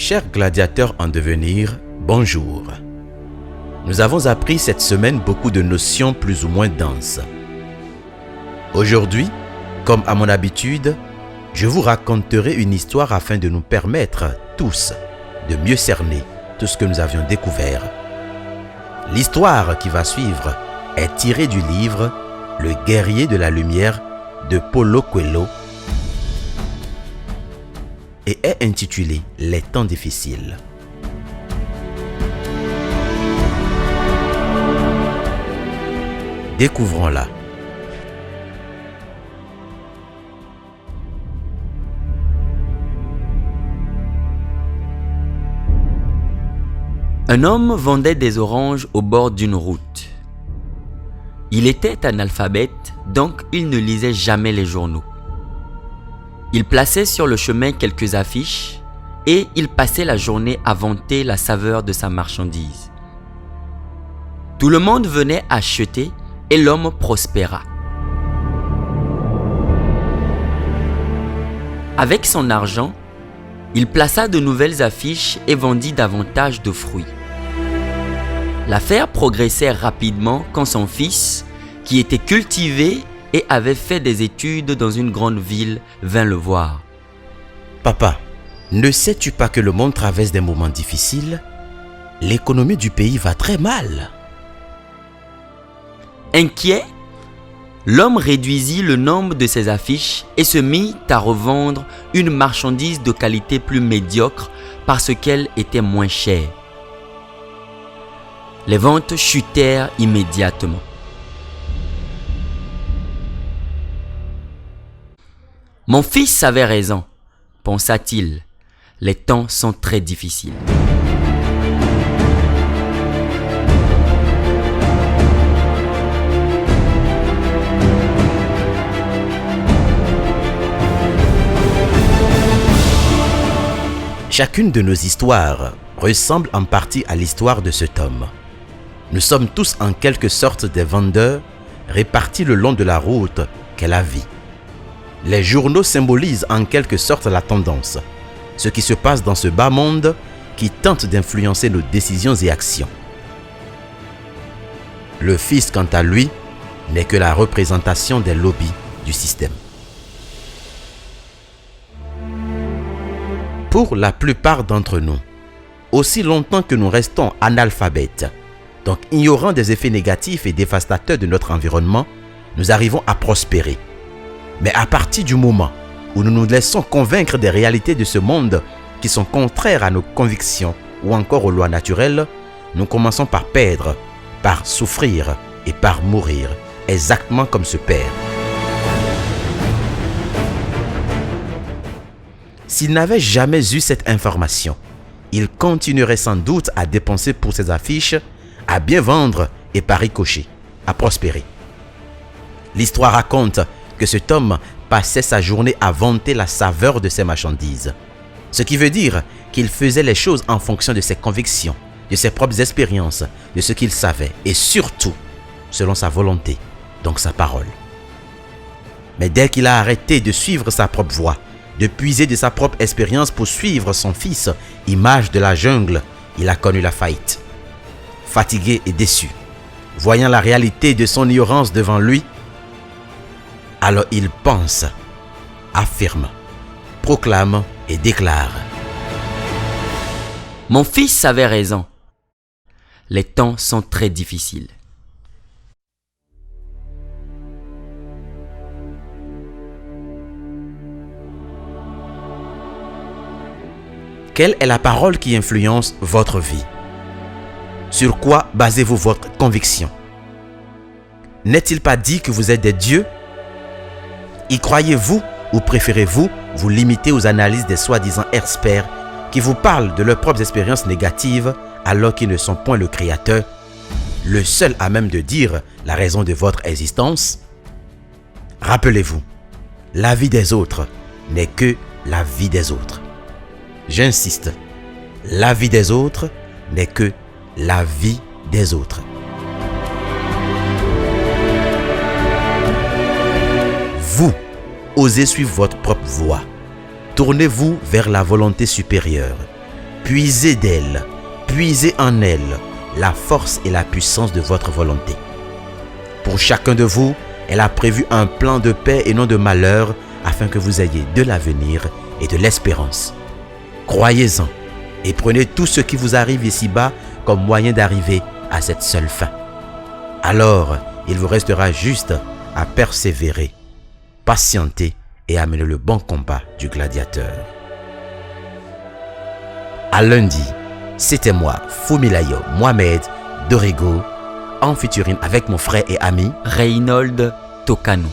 Chers gladiateurs en devenir, bonjour. Nous avons appris cette semaine beaucoup de notions plus ou moins denses. Aujourd'hui, comme à mon habitude, je vous raconterai une histoire afin de nous permettre tous de mieux cerner tout ce que nous avions découvert. L'histoire qui va suivre est tirée du livre Le guerrier de la lumière de Paulo Coelho et est intitulée Les temps difficiles. Découvrons-la. Un homme vendait des oranges au bord d'une route. Il était analphabète, donc il ne lisait jamais les journaux. Il plaçait sur le chemin quelques affiches et il passait la journée à vanter la saveur de sa marchandise. Tout le monde venait acheter et l'homme prospéra. Avec son argent, il plaça de nouvelles affiches et vendit davantage de fruits. L'affaire progressait rapidement quand son fils, qui était cultivé et avait fait des études dans une grande ville, vint le voir. « Papa, ne sais-tu pas que le monde traverse des moments difficiles? L'économie du pays va très mal. » Inquiet, l'homme réduisit le nombre de ses affiches et se mit à revendre une marchandise de qualité plus médiocre parce qu'elle était moins chère. Les ventes chutèrent immédiatement. Mon fils avait raison, pensa-t-il. Les temps sont très difficiles. Chacune de nos histoires ressemble en partie à l'histoire de cet homme. Nous sommes tous en quelque sorte des vendeurs répartis le long de la route qu'est la vie. Les journaux symbolisent en quelque sorte la tendance, ce qui se passe dans ce bas monde qui tente d'influencer nos décisions et actions. Le fils, quant à lui, n'est que la représentation des lobbies du système. Pour la plupart d'entre nous, aussi longtemps que nous restons analphabètes, donc ignorant des effets négatifs et dévastateurs de notre environnement, nous arrivons à prospérer. Mais à partir du moment où nous nous laissons convaincre des réalités de ce monde qui sont contraires à nos convictions ou encore aux lois naturelles, nous commençons par perdre, par souffrir et par mourir, exactement comme ce père. S'il n'avait jamais eu cette information, il continuerait sans doute à dépenser pour ses affiches, à bien vendre et par ricochet, à prospérer. L'histoire raconte que cet homme passait sa journée à vanter la saveur de ses marchandises. Ce qui veut dire qu'il faisait les choses en fonction de ses convictions, de ses propres expériences, de ce qu'il savait et surtout selon sa volonté, donc sa parole. Mais dès qu'il a arrêté de suivre sa propre voie, de puiser de sa propre expérience pour suivre son fils, image de la jungle, il a connu la faillite. Fatigué et déçu, voyant la réalité de son ignorance devant lui, alors il pense, affirme, proclame et déclare. Mon fils avait raison. Les temps sont très difficiles. Quelle est la parole qui influence votre vie? Sur quoi basez-vous votre conviction? N'est-il pas dit que vous êtes des dieux? Y croyez-vous ou préférez-vous vous limiter aux analyses des soi-disant experts qui vous parlent de leurs propres expériences négatives alors qu'ils ne sont point le Créateur, le seul à même de dire la raison de votre existence? Rappelez-vous, la vie des autres n'est que la vie des autres. J'insiste, la vie des autres n'est que la vie des autres. Vous, osez suivre votre propre voie. Tournez-vous vers la volonté supérieure. Puisez d'elle, puisez en elle la force et la puissance de votre volonté. Pour chacun de vous, elle a prévu un plan de paix et non de malheur afin que vous ayez de l'avenir et de l'espérance. Croyez-en et prenez tout ce qui vous arrive ici-bas comme moyen d'arriver à cette seule fin. Alors, il vous restera juste à persévérer, patienter et à mener le bon combat du gladiateur. À lundi, c'était moi, Fumilayo Mohamed Dorego, en featuring avec mon frère et ami Reynold Tokano.